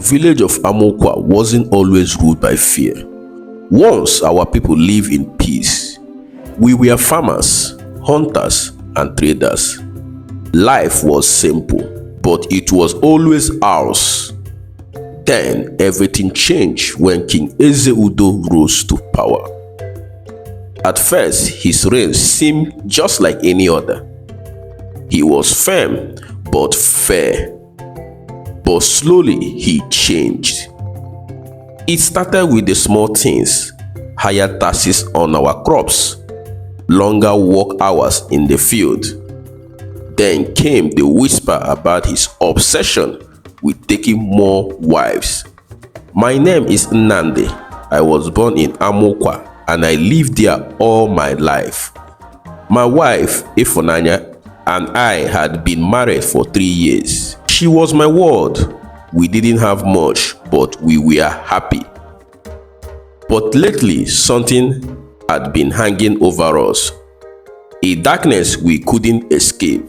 village of Amokwa wasn't always ruled by fear. Once our people lived in peace. We were farmers, hunters, and traders. Life was simple, but it was always ours. Then everything changed when King Eze Udo rose to power. At first, his reign seemed just like any other. He was firm but fair. But slowly he changed. It started with the small things: higher taxes on our crops, longer work hours in the field. Then came the whisper about his obsession with taking more wives. My name is Nnamdi. I was born in Amokwa and I lived there all my life. My wife, Ifunanya, and I had been married for 3 years. She was my world. We didn't have much, but we were happy. But lately, something had been hanging over us. A darkness we couldn't escape.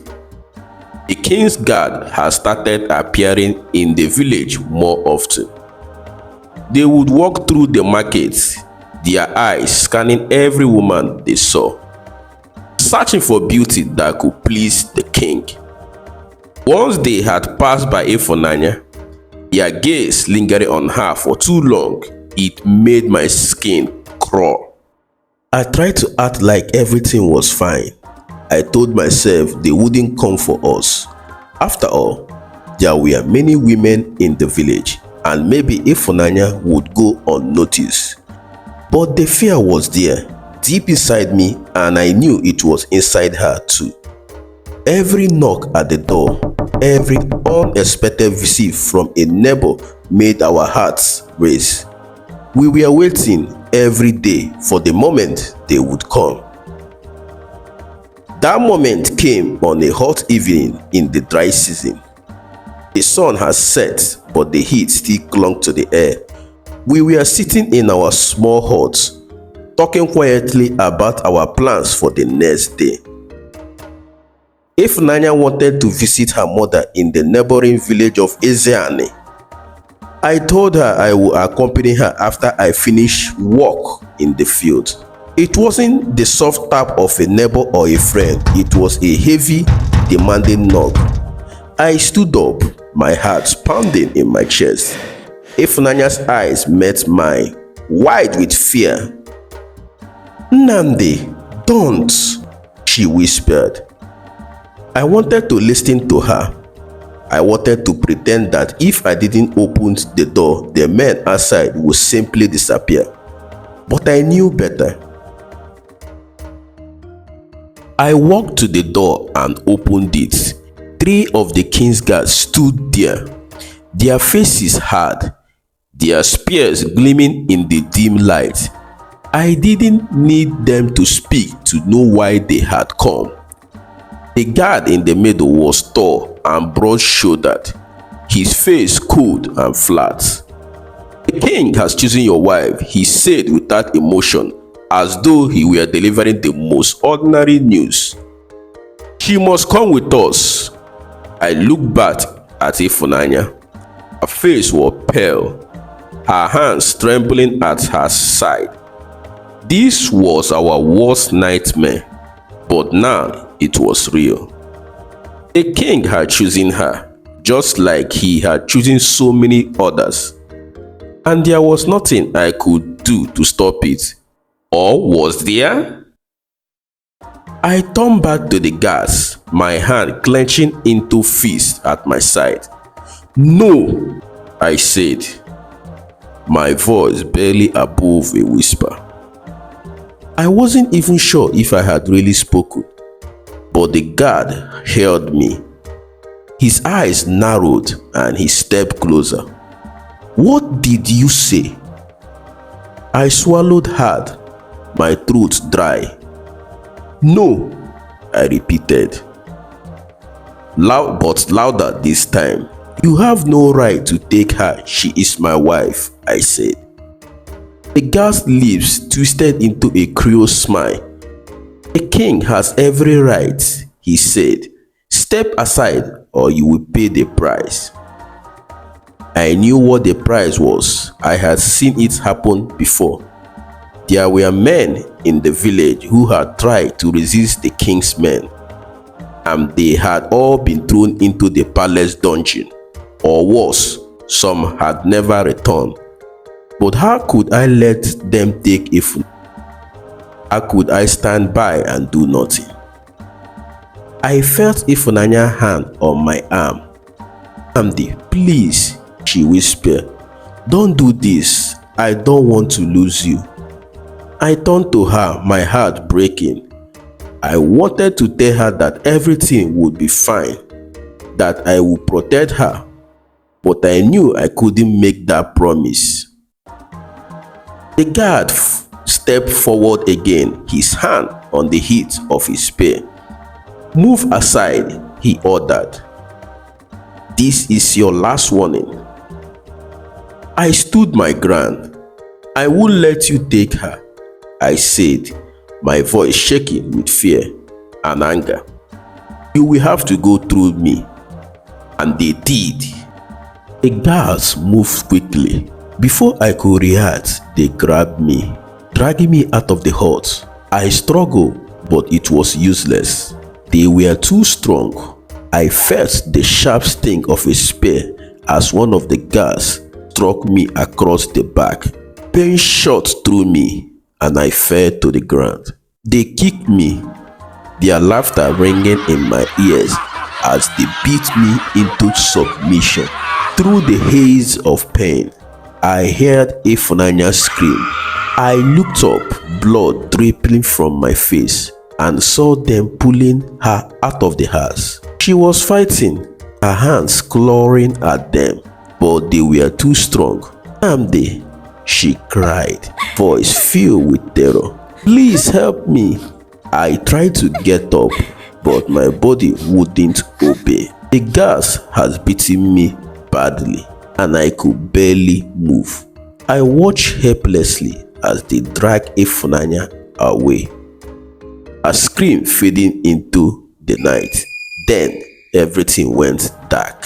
The king's guard has started appearing in the village more often. They would walk through the markets, their eyes scanning every woman they saw, searching for beauty that could please the king. Once they had passed by Ifunanya, their gaze lingered on her for too long. It made my skin crawl. I tried to act like everything was fine. I told myself they wouldn't come for us. After all, there were many women in the village, and maybe Ifunanya would go unnoticed. But the fear was there, deep inside me, and I knew it was inside her too. Every knock at the door, every unexpected visit from a neighbor made our hearts race. We were waiting every day for the moment they would come. That moment came on a hot evening in the dry season. The sun had set, but the heat still clung to the air. We were sitting in our small hut, talking quietly about our plans for the next day. Ifunanya wanted to visit her mother in the neighboring village of Ezeani. I told her I would accompany her after I finished work in the field. It wasn't the soft tap of a neighbor or a friend. It was a heavy, demanding knock. I stood up, my heart pounding in my chest. Ifunanya's eyes met mine, wide with fear. "Nnamdi, don't," she whispered. I wanted to listen to her. I wanted to pretend that if I didn't open the door, the men outside would simply disappear. But I knew better. I walked to the door and opened it. 3 of the king's guards stood there, their faces hard, their spears gleaming in the dim light. I didn't need them to speak to know why they had come. The guard in the middle was tall and broad-shouldered, his face cold and flat. "The king has chosen your wife," he said without emotion, as though he were delivering the most ordinary news. "She must come with us." I looked back at Ifunanya. Her face was pale, her hands trembling at her side. This was our worst nightmare, but now it was real. The king had chosen her, just like he had chosen so many others. And there was nothing I could do to stop it. Or was there? I turned back to the guards, my hand clenching into fist at my side. "No," I said, my voice barely above a whisper. I wasn't even sure if I had really spoken, but the guard held me. His eyes narrowed and he stepped closer. "What did you say?" I swallowed hard, my throat dry. "No," I repeated, loud but louder this time. "You have no right to take her. She is my wife," I said. The guard's lips twisted into a cruel smile. "The king has every right," he said. "Step aside or you will pay the price." I knew what the price was. I had seen it happen before. There were men in the village who had tried to resist the king's men, and they had all been thrown into the palace dungeon, or worse, some had never returned. But how could I let them take Ifunanya? How could I stand by and do nothing? I felt Ifunanya's hand on my arm. "Amdi, please," she whispered. "Don't do this. I don't want to lose you." I turned to her, my heart breaking. I wanted to tell her that everything would be fine, that I would protect her, but I knew I couldn't make that promise. The guard stepped forward again, his hand on the hilt of his spear. "Move aside," he ordered. "This is your last warning." I stood my ground. "I won't let you take her," I said, my voice shaking with fear and anger. "You will have to go through me." And they did. The guards moved quickly. Before I could react, they grabbed me, dragging me out of the hut. I struggled, but it was useless. They were too strong. I felt the sharp sting of a spear as one of the guards struck me across the back. Pain shot through me, and I fell to the ground. They kicked me, their laughter ringing in my ears as they beat me into submission. Through the haze of pain, I heard Ifunanya scream. I looked up, blood dripping from my face, and saw them pulling her out of the house. She was fighting, her hands clawing at them, but they were too strong. "Amdi," she cried, voice filled with terror. "Please help me." I tried to get up, but my body wouldn't obey. The gas had beaten me badly, and I could barely move. I watched helplessly as they dragged Ifunanya away, a scream fading into the night. Then everything went dark.